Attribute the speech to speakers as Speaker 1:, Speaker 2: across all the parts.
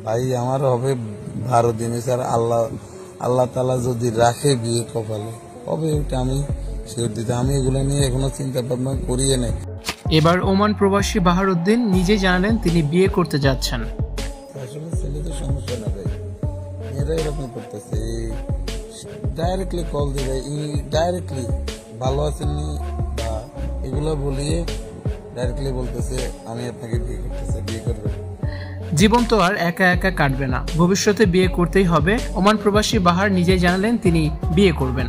Speaker 1: ভাই আমার হবে 12 দিনে, স্যার। আল্লাহ আল্লাহ তাআলা যদি রাখে বিয়ে কপালে হবে, ওটা আমি শিওর দিতে। আমি এগুলো নিয়ে এখনো চিন্তা ভাবনা করিয়ে নাই।
Speaker 2: এবার ওমান প্রবাসী বাহারউদ্দিন নিজে জানালেন তিনি বিয়ে করতে যাচ্ছেন।
Speaker 1: আসলে ছেলেদের সমস্যা না ভাই, মেয়েরা এরকম করতেছে, ডাইরেক্টলি কল দিবে, ডাইরেক্টলি ভালো আছেননি বা এগুলো বলিয়ে ডাইরেক্টলি বলতেছে আমি আপনাকে বিয়ে করতেছি, বিয়ে করবেন।
Speaker 2: জীবন তো আর একা একা কাটবে না, ভবিষ্যতে বিয়ে করতেই হবে। ওমান প্রবাসী বাহার নিজেই জানালেন তিনি বিয়ে করবেন।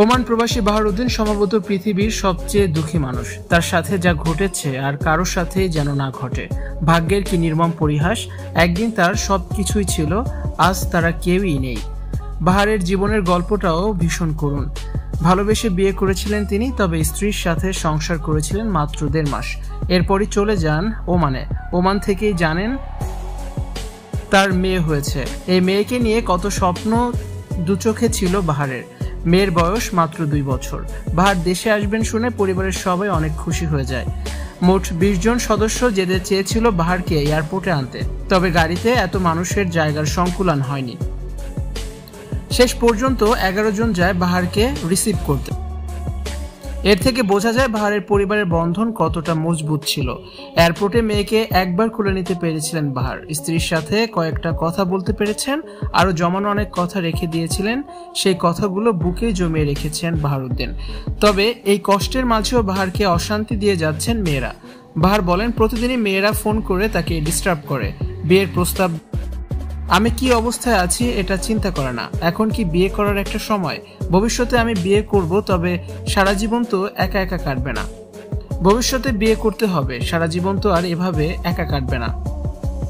Speaker 2: ওমান প্রবাসী বাহারউদ্দিন সম্ভবত পৃথিবীর সবচেয়ে দুঃখী মানুষ। তার সাথে যা ঘটেছে আর কারোর সাথেই যেন না ঘটে। ভাগ্যের কি নির্মম পরিহাস। একদিন তার সবকিছুই ছিল, আজ তারা কেউই নেই। বাহারের জীবনের গল্পটাও ভীষণ করুণ। ভালোবেসে বিয়ে করেছিলেন তিনি, তবে স্ত্রীর সাথে সংসার করেছিলেন মাত্র 1.5 মাস। এরপরই চলে যান ওমানে। ওমান থেকেই জানেন তার মেয়ে হয়েছে। এই মেয়েকে নিয়ে কত স্বপ্ন দু চোখে ছিল বাহারের। মেয়ের বয়স মাত্র 2 বছর। বাহার দেশে আসবেন শুনে পরিবারের সবাই অনেক খুশি হয়ে যায়। মোট 20 জন সদস্য যেতে চেয়েছিল বাহারকে এয়ারপোর্টে আনতে, তবে গাড়িতে এত মানুষের জায়গার সংকুলান হয়নি। শেষ পর্যন্ত 11 জন যায় বাহারকে রিসিভ করতে। এর থেকে বোঝা যায় বাহারের পরিবারের বন্ধন কতটা মজবুত ছিল। এয়ারপোর্টে মেয়েকে একবার খুলে নিতে পেরেছিলেন বাহার, স্ত্রীর সাথে কয়েকটা কথা বলতে পেরেছেন, আরো জমানো অনেক কথা রেখে দিয়েছিলেন। সেই কথাগুলো বুকে জমিয়ে রেখেছেন বাহারউদ্দিন। তবে এই কষ্টের মাঝেও বাহারকে অশান্তি দিয়ে যাচ্ছেন মেয়েরা। বাহার বলেন, প্রতিদিনই মেয়েরা ফোন করে তাকে ডিস্টার্ব করে, বিয়ের প্রস্তাব। আমি কি অবস্থায় আছি এটা চিন্তা করে না। এখন কি বিয়ে করার একটা সময়? ভবিষ্যতে আমি বিয়ে করব, তবে সারা জীবন তো একা একা কাটবে না। ভবিষ্যতে বিয়ে করতে হবে, সারা জীবন তো আর এভাবে একা কাটবে না।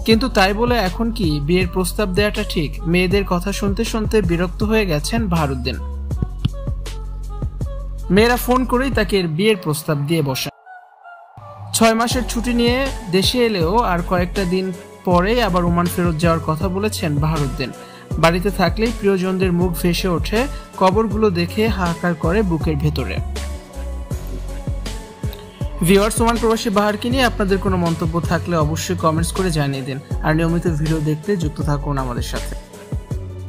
Speaker 2: কিন্তু তাই বলে এখন কি বিয়ের প্রস্তাব দেওয়াটা ঠিক? মেয়েদের কথা শুনতে শুনতে বিরক্ত হয়ে গেছেন বাহারউদ্দিন। মেয়েরা ফোন করেই তাকে বিয়ের প্রস্তাব দিয়ে বসেন। 6 মাসের ছুটি নিয়ে দেশে এলেও আর কয়েকটা দিন পরে আবার ওমান ফেরত যাওয়ার কথা বলেছেন বাহারউদ্দিন। বাড়িতে থাকলেই প্রিয়জনদের মুখ ভেসে ওঠে, কবরগুলো দেখে হাহাকার করে বুকের ভেতরে। ভিউয়ার্স, ওমান প্রবাসী বাহারকে নিয়ে আপনাদের কোনো মন্তব্য থাকলে অবশ্যই কমেন্টস করে জানিয়ে দিন। আর নিয়মিত ভিডিও দেখতে যুক্ত থাকুন আমাদের সাথে।